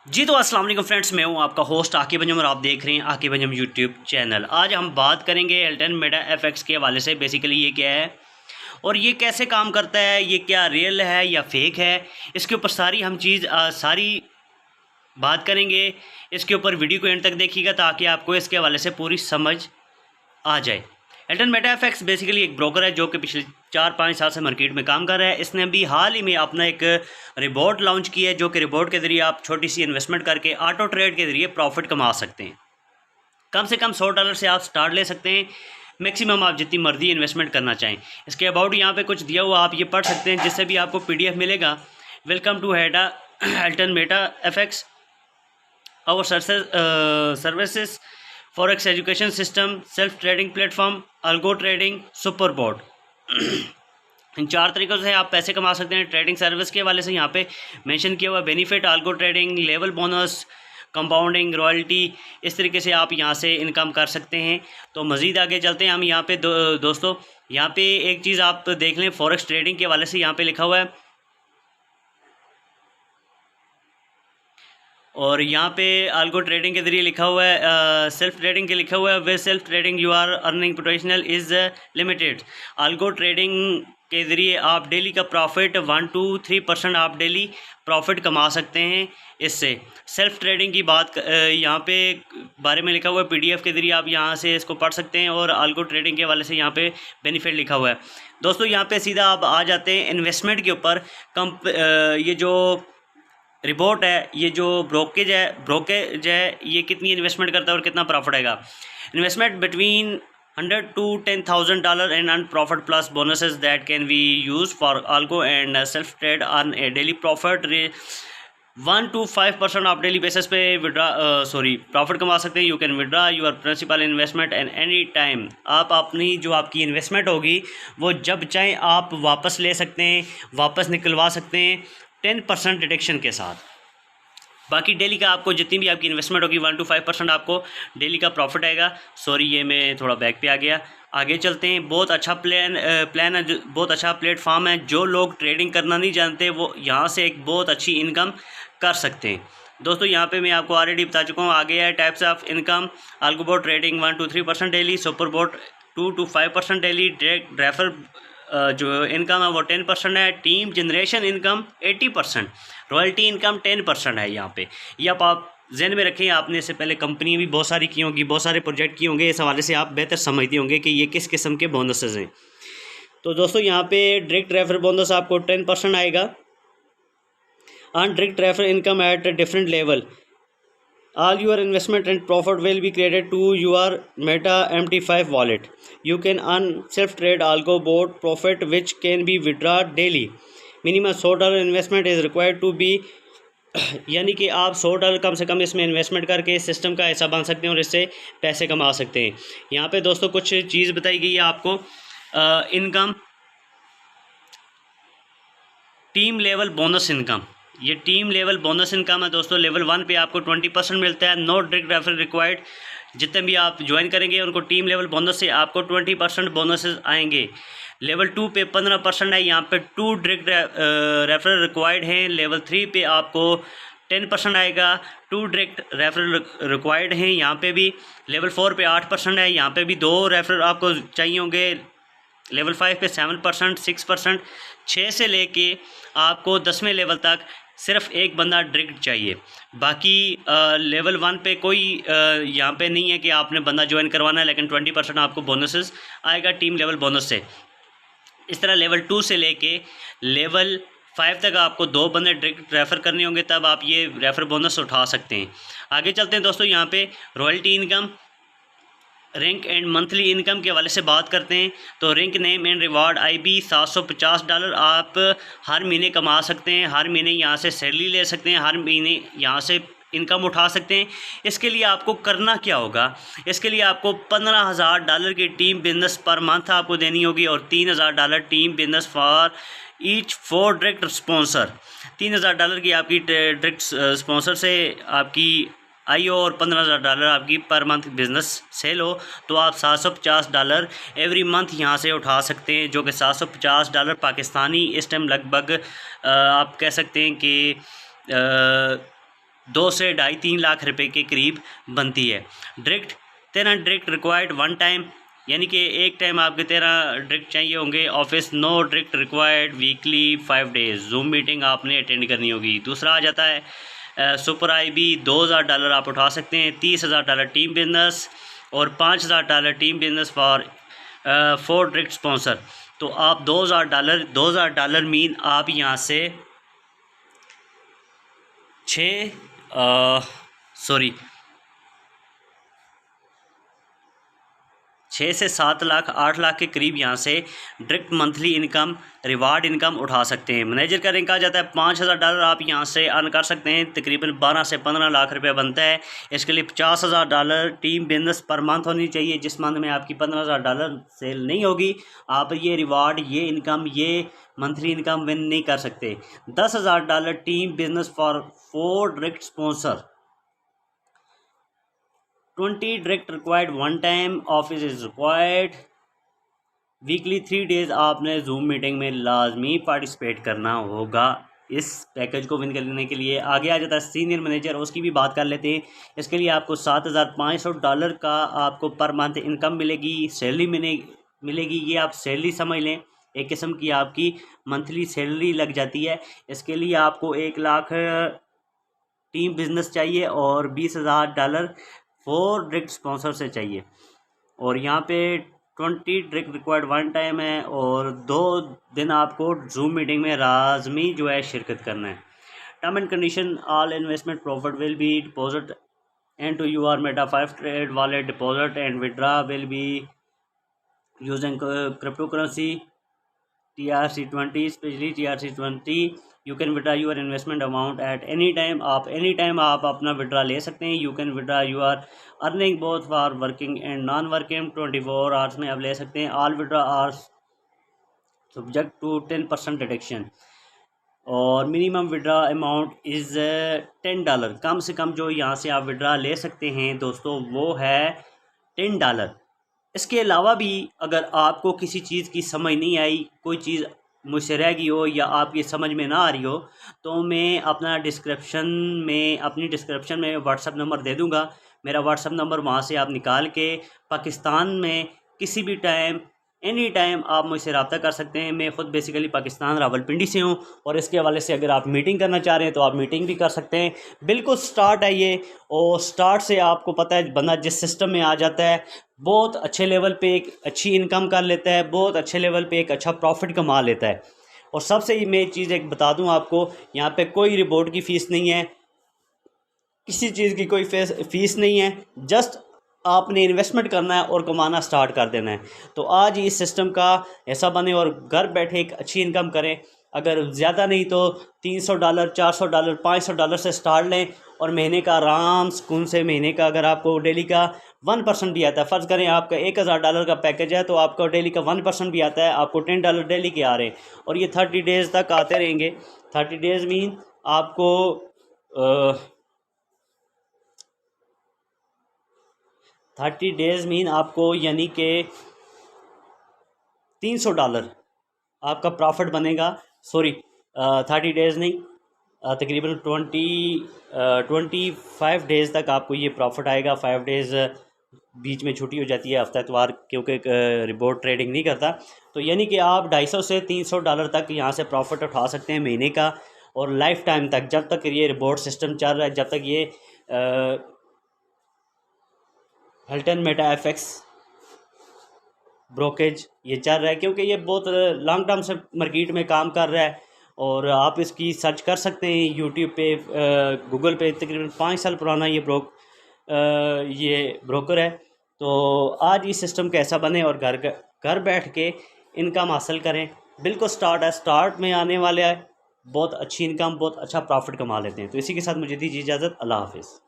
जी तो अस्सलाम वालेकुम फ्रेंड्स, मैं हूं आपका होस्ट आकिब अंजम और आप देख रहे हैं आकिब अंजम यूट्यूब चैनल। आज हम बात करेंगे एल्टन मेटा एफएक्स के हवाले से। बेसिकली ये क्या है और ये कैसे काम करता है, ये क्या रियल है या फेक है, इसके ऊपर सारी हम सारी बात करेंगे। इसके ऊपर वीडियो को एंड तक देखिएगा ताकि आपको इसके हवाले से पूरी समझ आ जाए। एल्टन मेटा एफएक्स बेसिकली एक ब्रोकर है जो कि पिछले 4-5 साल से मार्केट में काम कर रहा है। इसने अभी हाल ही में अपना एक रिबोट लॉन्च किया है, जो कि रिबोट के ज़रिए आप छोटी सी इन्वेस्टमेंट करके ऑटो ट्रेड के ज़रिए प्रॉफिट कमा सकते हैं। कम से कम $100 से आप स्टार्ट ले सकते हैं, मैक्सिमम आप जितनी मर्जी इन्वेस्टमेंट करना चाहें। इसके अबाउट यहाँ पे कुछ दिया हुआ, आप ये पढ़ सकते हैं, जिससे भी आपको PDF मिलेगा। वेलकम टू हेडा एल्टन meta FX, our services forex education system, self trading platform, algo trading, super bot. इन 4 तरीक़ों से आप पैसे कमा सकते हैं। ट्रेडिंग सर्विस के हवाले से यहाँ पे मेंशन किया हुआ benefit, algo trading, level bonus, compounding, royalty, इस तरीके से आप यहाँ से इनकम कर सकते हैं। तो मज़ीद आगे चलते हैं हम। यहाँ पे दोस्तों यहाँ पे एक चीज़ आप देख लें, फॉरेक्स ट्रेडिंग के हवाले से यहाँ पे लिखा हुआ है, और यहाँ पे अल्गो ट्रेडिंग के ज़रिए लिखा हुआ है, सेल्फ ट्रेडिंग के लिखा हुआ है, वे self trading you are earning potential is limited. Algo trading के ज़रिए आप डेली का प्रॉफिट 1 to 3% आप डेली प्रॉफिट कमा सकते हैं इससे। सेल्फ ट्रेडिंग की बात यहाँ पे बारे में लिखा हुआ है, PDF के ज़रिए आप यहाँ से इसको पढ़ सकते हैं, और अल्गो ट्रेडिंग के वाले से यहाँ पे बेनिफिट लिखा हुआ है। दोस्तों यहाँ पे सीधा आप आ जाते हैं इन्वेस्टमेंट के ऊपर। ये जो रिपोर्ट है, ये जो ब्रोकेज है, ये कितनी इन्वेस्टमेंट करता है और कितना प्रॉफिट आएगा। Investment between $100 to $10,000 and earn profit plus bonuses that can be used for algo and self trade on a daily profit 1 to 5% आप डेली बेसिस पे प्रॉफिट कमा सकते हैं। You can withdraw your principal investment and any time. आप अपनी जो आपकी investment होगी वो जब चाहें आप वापस ले सकते हैं, वापस निकलवा सकते हैं 10% डिडक्शन के साथ। बाकी डेली का आपको जितनी भी आपकी इन्वेस्टमेंट होगी 1 to 5% आपको डेली का प्रॉफिट आएगा। ये मैं थोड़ा बैक पे आ गया, आगे चलते हैं। बहुत अच्छा प्लान है, बहुत अच्छा प्लेटफॉर्म है। जो लोग ट्रेडिंग करना नहीं जानते वो यहाँ से एक बहुत अच्छी इनकम कर सकते हैं। दोस्तों यहाँ पे मैं आपको ऑलरेडी बता चुका हूँ। आगे है types of income, algo boat trading 1 to 3% daily, super boat 2 to 5% daily, direct refer जो इनकम है वो 10% है, team generation income 80%, royalty income 10% है यहाँ पे। ये आप जहन में रखें। आपने इससे पहले कंपनी भी बहुत सारी की होंगी, बहुत सारे प्रोजेक्ट किए होंगे, इस हवाले से आप बेहतर समझते होंगे कि ये किस किस्म के बोनसेस हैं। तो दोस्तों यहाँ पे डायरेक्ट रेफर बोनस आपको 10% आएगा। Earn direct refer income at different level, all your investment and profit will be credited to your Meta MT5 wallet. You can earn self-trade algo board profit which can be withdrawn daily. Minimum $100 investment is required to be यानी कि आप $100 कम से कम इसमें investment करके इस system का हिस्सा बन सकते हैं और इससे पैसे कमा सकते हैं। यहाँ पे दोस्तों कुछ चीज़ बताई गई है आपको। Income, team level bonus income, ये टीम लेवल बोनस इनकम है दोस्तों। लेवल 1 पे आपको 20% मिलता है, नो डायरेक्ट रेफर रिक्वायर्ड। जितने भी आप ज्वाइन करेंगे उनको टीम लेवल बोनस से आपको 20% बोनसेस आएंगे। लेवल 2 पे 15% है, यहाँ पे 2 डायरेक्ट रेफर रिक्वायर्ड हैं। लेवल 3 पे आपको 10% आएगा, 2 डायरेक्ट रेफर रिक्वायर्ड हैं यहाँ पे भी। लेवल 4 पे 8% है, यहाँ पे भी 2 रेफर आपको चाहिए होंगे। लेवल 5 पे 7%, 6%, 6 से लेके आपको 10वें लेवल तक सिर्फ एक बंदा डायरेक्ट चाहिए। बाकी लेवल 1 पे कोई यहाँ पे नहीं है कि आपने बंदा ज्वाइन करवाना है, लेकिन 20% आपको बोनसेस आएगा टीम लेवल बोनस से। इस तरह लेवल 2 से लेके लेवल 5 तक आपको 2 बंदे डायरेक्ट रेफ़र करने होंगे, तब आप ये रेफ़र बोनस उठा सकते हैं। आगे चलते हैं दोस्तों, यहाँ पे royalty income, rank and monthly income के हवाले से बात करते हैं। तो rank name and reward IB $750 आप हर महीने कमा सकते हैं। हर महीने यहाँ से सैलरी ले सकते हैं, हर महीने यहाँ से इनकम उठा सकते हैं। इसके लिए आपको करना क्या होगा, इसके लिए आपको $15,000 की टीम बिजनेस पर मंथ आपको देनी होगी, और $3,000 team business for each 4 direct sponsor. $3,000 की आपकी डायरेक्ट स्पॉन्सर से आपकी आई हो और $15,000 आपकी पर मंथ बिज़नेस सेल हो, तो आप $750 एवरी मंथ यहाँ से उठा सकते हैं, जो कि $750 पाकिस्तानी इस टाइम लगभग आप कह सकते हैं कि 2 से 2.5-3 लाख रुपए के करीब बनती है। Direct 13 direct required one time, यानी कि एक टाइम आपके 13 डायरेक्ट चाहिए होंगे। Office no direct required weekly 5 days, Zoom meeting आपने अटेंड करनी होगी। दूसरा आ जाता है सुपर IB, $2,000 आप उठा सकते हैं। $30,000 टीम बिजनेस और $5,000 team business for 4 direct sponsor. तो आप $2,000 मीन आप यहाँ से 6 से 7 लाख 8 लाख के करीब यहाँ से direct monthly income, reward income उठा सकते हैं। मैनेजर का रैंक आ जाता है $5,000 आप यहाँ से अर्न कर सकते हैं। तकरीबन 12 से 15 लाख रुपए बनता है। इसके लिए $50,000 टीम बिजनेस पर मंथ होनी चाहिए। जिस मंथ में आपकी $15,000 सेल नहीं होगी, आप ये रिवार्ड, ये इनकम, ये मंथली इनकम विन नहीं कर सकते। $10,000 team business for 4 direct sponsor. 20 direct required one time, office is required weekly 3 days. आपने जूम मीटिंग में लाजमी पार्टिसिपेट करना होगा इस पैकेज को विन करने के लिए। आगे आ जाता है सीनियर मैनेजर, उसकी भी बात कर लेते हैं। इसके लिए आपको $7,500 का आपको पर मंथ इनकम मिलेगी, सैलरी मिलेगी। ये आप सैलरी समझ लें, एक किस्म की आपकी मंथली सैलरी लग जाती है। इसके लिए आपको 1 लाख टीम बिजनेस चाहिए और $20,000 4 डायरेक्ट स्पॉन्सर से चाहिए। और यहाँ पे 20 डायरेक्ट रिक्वायर्ड वन टाइम है और 2 दिन आपको जूम मीटिंग में लाजमी जो है शिरकत करना है। Term and condition, all investment profit will be deposit and to your Meta 5 trade wallet deposit and withdraw will be using crypto currency TRC20, specially TRC20। You can withdraw your investment amount at any time. आप any time आप अपना withdraw ले सकते हैं। You can withdraw your earning both for working and non working 24 hours में आप ले सकते हैं। All withdraw are subject to 10% deduction और मिनिमम विड्रा अमाउंट इज़ $10। कम से कम जो यहाँ से आप विड्रा ले सकते हैं दोस्तों वो है $10। इसके अलावा भी अगर आपको किसी चीज़ की समझ नहीं आई, कोई चीज़ मुझसे रह गई हो या आपकी समझ में ना आ रही हो, तो मैं अपनी डिस्क्रिप्शन में व्हाट्सअप नंबर दे दूँगा। मेरा व्हाट्सअप नंबर वहाँ से आप निकाल के पाकिस्तान में किसी भी टाइम, एनी टाइम आप मुझसे रब्ता कर सकते हैं। मैं ख़ुद बेसिकली पाकिस्तान रावलपिंडी से हूँ और इसके हवाले से अगर आप मीटिंग करना चाह रहे हैं तो आप मीटिंग भी कर सकते हैं। बिल्कुल स्टार्ट है ये, और स्टार्ट से आपको पता है बंदा जिस सिस्टम में आ जाता है बहुत अच्छे लेवल पे एक अच्छी इनकम कर लेता है, बहुत अच्छे लेवल पे एक अच्छा प्रॉफिट कमा लेता है। और सबसे मैं चीज़ एक बता दूं आपको, यहाँ पे कोई रिपोर्ट की फ़ीस नहीं है, किसी चीज़ की कोई फ़ीस नहीं है। जस्ट आपने इन्वेस्टमेंट करना है और कमाना स्टार्ट कर देना है। तो आज इस सिस्टम का ऐसा बने और घर बैठे एक अच्छी इनकम करें। अगर ज़्यादा नहीं तो $300, $400, $500 से स्टार्ट लें और महीने का आराम सुकून से, महीने का अगर आपको डेली का 1% भी आता है, फ़र्ज़ करें आपका $1,000 का पैकेज है तो आपका डेली का 1% भी आता है, आपको $10 डेली के आ रहे हैं और ये 30 डेज़ तक आते रहेंगे। 30 डेज़ मीन आपको 30 डेज़ मीन आपको यानी कि $300 आपका प्रॉफिट बनेगा। सॉरी 30 डेज़ नहीं, तकरीबन 25 डेज़ तक आपको ये प्रॉफिट आएगा। 5 डेज़ बीच में छुट्टी हो जाती है, हफ्ता इतवार, क्योंकि रिपोर्ट ट्रेडिंग नहीं करता। तो यानी कि आप $250 से $300 तक यहाँ से प्रॉफिट उठा सकते हैं महीने का और लाइफ टाइम तक, जब तक ये रिपोर्ट सिस्टम चल रहा है, जब तक ये हिल्टन मेटा FX ब्रोकेज ये चल रहा है, क्योंकि ये बहुत लॉन्ग टर्म से मार्केट में काम कर रहा है। और आप इसकी सर्च कर सकते हैं यूट्यूब पे, गूगल पे। तकरीबन 5 साल पुराना ये ब्रोकर है। तो आज इस सिस्टम कैसा बने और घर बैठ के इनकम हासिल करें। बिल्कुल स्टार्ट है, स्टार्ट में आने वाले है, बहुत अच्छी इनकम, बहुत अच्छा प्रॉफिट कमा लेते हैं। तो इसी के साथ मुझे दीजिए इजाज़त। अल्लाह हाफिज़।